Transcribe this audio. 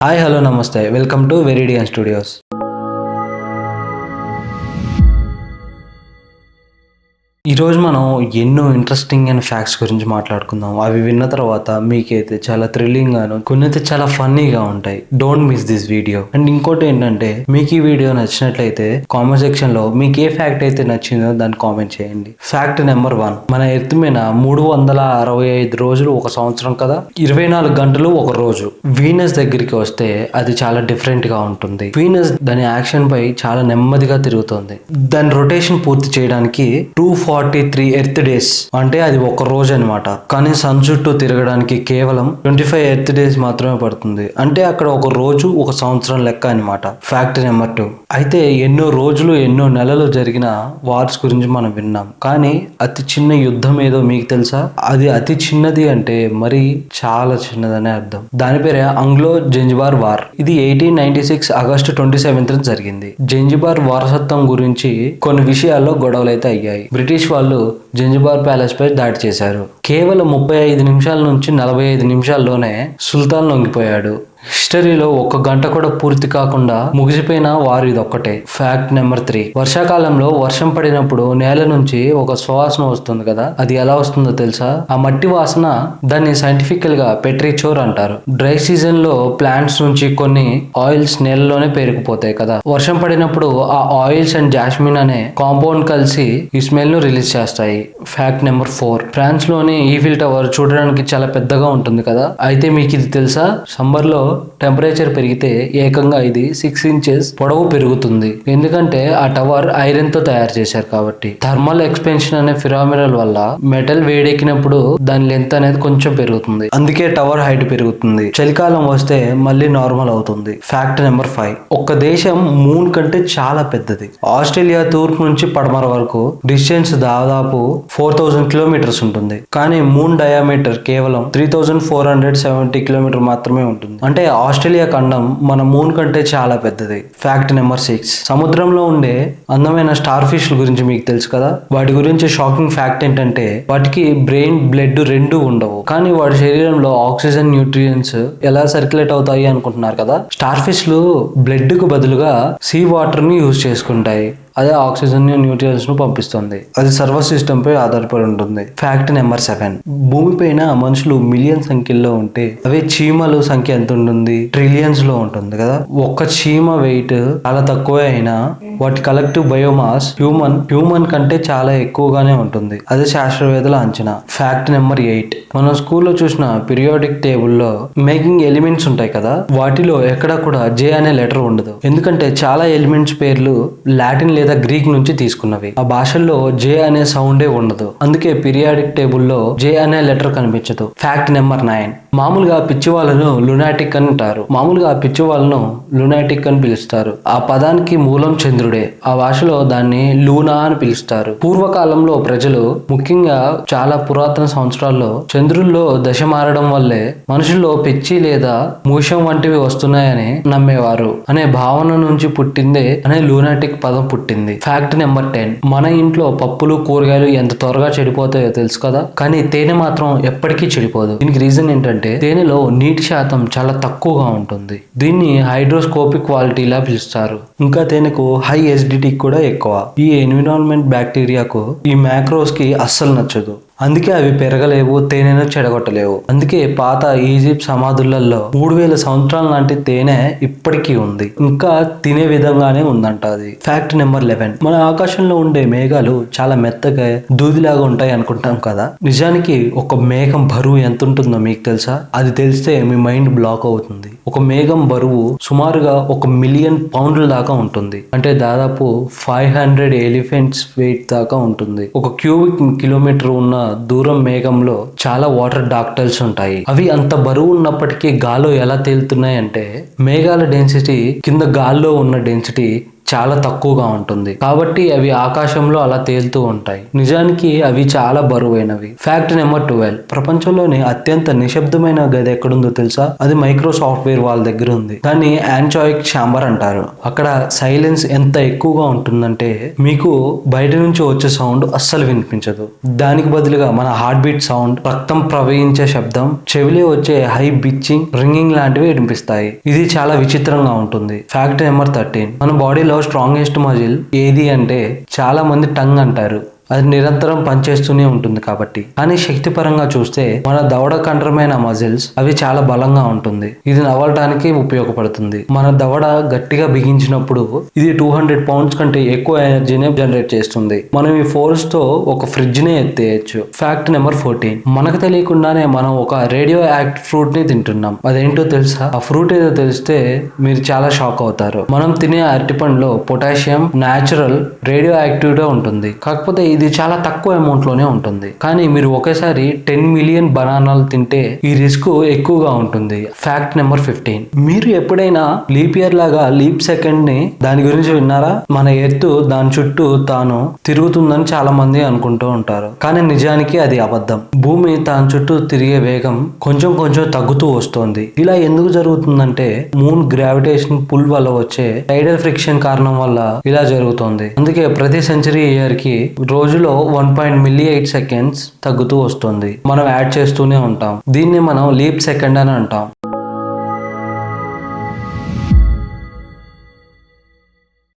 Hi hello నమస్తే welcome to వెరిడియన్ studios. ఈరోజు మనం ఎన్నో ఇంట్రెస్టింగ్ అండ్ ఫ్యాక్ట్స్ గురించి మాట్లాడుకుందాం. అవి విన్న తర్వాత మీకైతే చాలా థ్రిల్లింగ్ గాను కొన్ని అయితే చాలా ఫన్నీగా ఉంటాయి. Don't miss this video. And ఇంకోటి ఏంటంటే మీకు ఈ వీడియో నచ్చినట్లయితే కామెంట్ సెక్షన్ లో మీకు ఏ ఫ్యాక్ట్ అయితే నచ్చిందో దాన్ని కామెంట్ చేయండి. ఫ్యాక్ట్ నెంబర్ 1, మన ఎర్త్ మీద 365 రోజులు ఒక సంవత్సరం కదా, 24 గంటలు ఒక రోజు. వీనస్ దగ్గరికి వస్తే అది చాలా డిఫరెంట్ గా ఉంటుంది. వీనస్ దాని యాక్షన్ పై చాలా నెమ్మదిగా తిరుగుతుంది. దాని రొటేషన్ పూర్తి చేయడానికి 243 ఎర్త్ డేస్, అంటే అది ఒక రోజు అనమాట. కానీ సన్ చుట్టూ తిరగడానికి కేవలం 25 ఎర్త్ డేస్ మాత్రమే పడుతుంది. అంటే అక్కడ ఒక రోజు ఒక సంవత్సరం లెక్క అనమాట. ఫ్యాక్ట్ నెంబర్ 2, అయితే ఎన్నో రోజులు ఎన్నో నెలలు జరిగిన వార్స్ గురించి మనం విన్నాం, కానీ అతి చిన్న యుద్ధం ఏదో మీకు తెలుసా? అది అతి చిన్నది అంటే మరి చాలా చిన్నదనే అర్థం. దాని పేరే ఆంగ్లో జంజిబార్ వార్. ఇది 1896 ఆగస్టు 27న జరిగింది. జంజిబార్ వారసత్వం గురించి కొన్ని విషయాల్లో గొడవలు అయితే అయ్యాయి. బ్రిటిష్ వాళ్ళు జంజిబార్ ప్యాలెస్ పై దాడి చేశారు. కేవలం 35 నిమిషాల నుంచి 45 నిమిషాల్లోనే సుల్తాన్ లొంగిపోయాడు. హిస్టరీలో 1 గంట కూడా పూర్తి కాకుండా ముగిసిపోయిన వారు ఇదొక్కటే. ఫ్యాక్ట్ నెంబర్ 3, వర్షాకాలంలో వర్షం పడినప్పుడు నేల నుంచి ఒక సువాసన వస్తుంది కదా, అది ఎలా వస్తుందో తెలుసా? ఆ మట్టి వాసన దాన్ని సైంటిఫికల్ గా పెట్రిచోర్ అంటారు. డ్రై సీజన్ లో ప్లాంట్స్ నుంచి కొన్ని ఆయిల్స్ నేలలోనే పేరుకుపోతాయి కదా, వర్షం పడినప్పుడు ఆ ఆయిల్స్ అండ్ జాస్మిన్ అనే కాంపౌండ్ కలిసి ఈ స్మెల్ ను రిలీజ్ చేస్తాయి. ఫ్యాక్ట్ నెంబర్ 4, ఫ్రాన్స్ లోని ఈఫిల్ టవర్ చూడడానికి చాలా పెద్దగా ఉంటుంది కదా, అయితే మీకు ఇది తెలుసా? సమ్మర్ లో టెంపరేచర్ పెరిగితే ఏకంగా ఇది 6 ఇంచెస్ పొడవు పెరుగుతుంది. ఎందుకంటే ఆ టవర్ ఐరన్ తో తయారు చేశారు కాబట్టి. థర్మల్ ఎక్స్పెన్షన్ అనే ఫినామినల్ వల్ల మెటల్ వేడెక్కినప్పుడు దాని లెంత్ అనేది కొంచెం పెరుగుతుంది, అందుకే టవర్ హైట్ పెరుగుతుంది. చలికాలం వస్తే మళ్ళీ నార్మల్ అవుతుంది. ఫ్యాక్ట్ నెంబర్ 5, ఒక్క దేశం మూన్ కంటే చాలా పెద్దది. ఆస్ట్రేలియా తూర్పు నుంచి పడమర వరకు డిస్టెన్స్ దాదాపు 4000 కిలోమీటర్స్ ఉంటుంది, కానీ మూన్ డయామీటర్ కేవలం 3470 కిలోమీటర్ మాత్రమే ఉంటుంది. అంటే ఆస్ట్రేలియా ఖండం మన మూన్ కంటే చాలా పెద్దది. ఫ్యాక్ట్ నెంబర్ 6, సముద్రంలో ఉండే అందమైన స్టార్ ఫిష్ గురించి మీకు తెలుసు కదా. వాటి గురించి షాకింగ్ ఫ్యాక్ట్ ఏంటంటే వాటికి బ్రెయిన్, బ్లడ్ రెండూ ఉండవు, కానీ వాటి శరీరంలో ఆక్సిజన్, న్యూట్రియన్స్ ఎలా సర్క్యులేట్ అవుతాయి అనుకుంటున్నారు కదా. స్టార్ ఫిష్లు బ్లడ్ కు బదులుగా సీ వాటర్ ని యూజ్ చేసుకుంటాయి. అదే ఆక్సిజన్ న్యూట్రియన్స్ ను పంపిస్తుంది. అది సర్వర్ సిస్టమ్ పై ఆధారపడి ఉంటుంది. ఫ్యాక్ట్ నెంబర్ 7, భూమిపైన మనుషులు మిలియన్ సంఖ్యలో ఉంటే అవే చీమలు సంఖ్య ఎంత ఉంటుంది? ట్రిలియన్స్ లో ఉంటుంది కదా. ఒక్క చీమ వెయిట్ చాలా తక్కువే అయినా వాటి కలెక్టివ్ బయోమాస్ హ్యూమన్ కంటే చాలా ఎక్కువగానే ఉంటుంది. అదే శాస్త్రవేత్తల అంచనా. ఫ్యాక్ట్ నెంబర్ 8, మనం స్కూల్లో చూసిన పీరియాడిక్ టేబుల్లో మేకింగ్ ఎలిమెంట్స్ ఉంటాయి కదా, వాటిలో ఎక్కడ కూడా జే అనే లెటర్ ఉండదు. ఎందుకంటే చాలా ఎలిమెంట్స్ పేర్లు లాటిన్ లేదా గ్రీక్ నుంచి తీసుకున్నవి. ఆ భాషల్లో జే అనే సౌండే ఉండదు, అందుకే పీరియాడిక్ టేబుల్లో జే అనే లెటర్ కనిపించదు. ఫ్యాక్ట్ నెంబర్ 9, మామూలుగా పిచ్చి వాళ్ళను లునాటిక్ అంటారు. లునాటిక్ అని పిలుస్తారు. ఆ పదానికి మూలం చంద్రుడే. ఆ భాషలో దాన్ని లూనా అని పిలుస్తారు. పూర్వకాలంలో ప్రజలు, ముఖ్యంగా చాలా పురాతన సంవత్సరాల్లో, చంద్రుల్లో దశ మారడం వల్లే మనుషుల్లో పిచ్చి లేదా మూషం వంటివి వస్తున్నాయని నమ్మేవారు అనే భావన నుంచి పుట్టిందే అనే లూనాటిక్ పదం పుట్టింది. ఫ్యాక్ట్ నెంబర్ 10, మన ఇంట్లో పప్పులు, కూరగాయలు ఎంత త్వరగా చెడిపోతాయో తెలుసు కదా, కానీ తేనె మాత్రం ఎప్పటికీ చెడిపోదు. దీనికి రీజన్ ఏంటంటే తేనెలో నీటి శాతం చాలా తక్కువగా ఉంటుంది. దీన్ని హైడ్రోస్కోపిక్ క్వాలిటీలా పిలుస్తారు. ఇంకా తేనెకు హై ఎసిడిటీ కూడా ఎక్కువ. ఈ ఎన్విరాన్మెంట్ బ్యాక్టీరియాకు ఈ మ్యాక్రోస్ కి అస్సలు నచ్చదు, అందుకే అవి పెరగలేవు, తేనెను చెడగొట్టలేవు. అందుకే పాత ఈజిప్ట్ సమాధులలో 3000 సంవత్సరాల నాటి తేనె ఇప్పటికీ ఉంది, ఇంకా తినే విధంగానే ఉందంట అది. ఫ్యాక్ట్ నెంబర్ 11, మన ఆకాశంలో ఉండే మేఘాలు చాలా మెత్తగా దూదిలాగా ఉంటాయి అనుకుంటాం కదా, నిజానికి ఒక మేఘం బరువు ఎంత ఉంటుందో మీకు తెలుసా? అది తెలిస్తే మీ మైండ్ బ్లాక్ అవుతుంది. ఒక మేఘం బరువు సుమారుగా 1 మిలియన్ పౌండ్ల దాకా ఉంటుంది, అంటే దాదాపు 500 ఎలిఫెంట్స్ వెయిట్ దాకా ఉంటుంది. 1 క్యూబిక్ కిలోమీటర్ ఉన్న దూరం మేఘంలో చాలా వాటర్ డాక్టైల్స్ ఉంటాయి. అవి అంత బరువు ఉన్నప్పటికీ గాల్లో ఎలా తేలుతున్నాయి అంటే మేఘాల డెన్సిటీ కింద గాల్లో ఉన్న డెన్సిటీ చాలా తక్కువగా ఉంటుంది. కాబట్టి అవి ఆకాశంలో అలా తేలుతూ ఉంటాయి. నిజానికి అవి చాలా బరువైనవి. Fact number 12. ప్రపంచంలోని అత్యంత నిశ్శబ్దమైన గది ఎక్కడుందో తెలుసా? అది మైక్రో సాఫ్ట్వేర్ వాళ్ళ దగ్గర ఉంది. దాన్ని యాంచాయిక్ ఛాంబర్ అంటారు. అక్కడ సైలెన్స్ ఎంత ఎక్కువగా ఉంటుందంటే మీకు బయట నుంచి వచ్చే సౌండ్ అస్సలు వినిపించదు. దానికి బదులుగా మన హార్ట్ బీట్ సౌండ్, రక్తం ప్రవహించే శబ్దం, చెవిలో వచ్చే హై బిచ్చింగ్, రింగింగ్ లాంటివి వినిపిస్తాయి. ఇది చాలా విచిత్రంగా ఉంటుంది. Fact number 13. మన బాడీలో స్ట్రాంగెస్ట్ మజిల్ ఏది అంటే చాలా మంది టంగ్ అంటారు. అది నిరంతరం పనిచేస్తూనే ఉంటుంది కాబట్టి. కానీ శక్తి పరంగా చూస్తే మన దవడ కండరమైన మజిల్స్ అవి చాలా బలంగా ఉంటుంది. ఇది నవ్వడానికి ఉపయోగపడుతుంది. మన దవడ గట్టిగా బిగించినప్పుడు ఇది 200 పౌండ్స్ కంటే ఎక్కువ ఎనర్జీని జనరేట్ చేస్తుంది. మనం ఈ ఫోర్స్ తో ఒక ఫ్రిడ్జ్ ని ఎత్తేయచ్చు. Fact number 14. మనకు తెలియకుండానే మనం ఒక రేడియో యాక్టివ్ ఫ్రూట్ ని తింటున్నాం. అదేంటో తెలుసా? ఆ ఫ్రూట్ ఏదో తెలిస్తే మీరు చాలా షాక్ అవుతారు. మనం తినే అరటిపండులో పొటాషియం న్యాచురల్ రేడియో యాక్టివ్ గా ఉంటుంది. కాకపోతే ఇది చాలా తక్కువ అమౌంట్ లోనే ఉంటుంది. కానీ మీరు ఒకేసారి 10 మిలియన్ బనానాలు తింటే ఈ రిస్క్ ఎక్కువగా ఉంటుంది. Fact number 15. మీరు ఎప్పుడైనా లీప్ ఇయర్ లాగా లీప్ సెకండ్ ని దాని గురించి విన్నారా? మన ఎర్త్ దాని చుట్టూ తాను తిరుగుతుందని చాలా మంది అనుకుంటూ ఉంటారు. కానీ నిజానికి అది అబద్ధం. భూమి దాని చుట్టూ తిరిగే వేగం కొంచెం కొంచెం తగ్గుతూ వస్తుంది. ఇలా ఎందుకు జరుగుతుందంటే మూన్ గ్రావిటేషన్ పుల్ వల్ల వచ్చే టైడల్ ఫ్రిక్షన్ కారణం వల్ల ఇలా జరుగుతుంది. అందుకే ప్రతి సెంచరీ ఇయర్ కి రోజులో 1.8 సెకండ్స్ తగ్గుతూ వస్తుంది. మనం యాడ్ చేస్తూనే ఉంటాం. దీన్ని మనం లీప్ సెకండ్ అని అంటాం.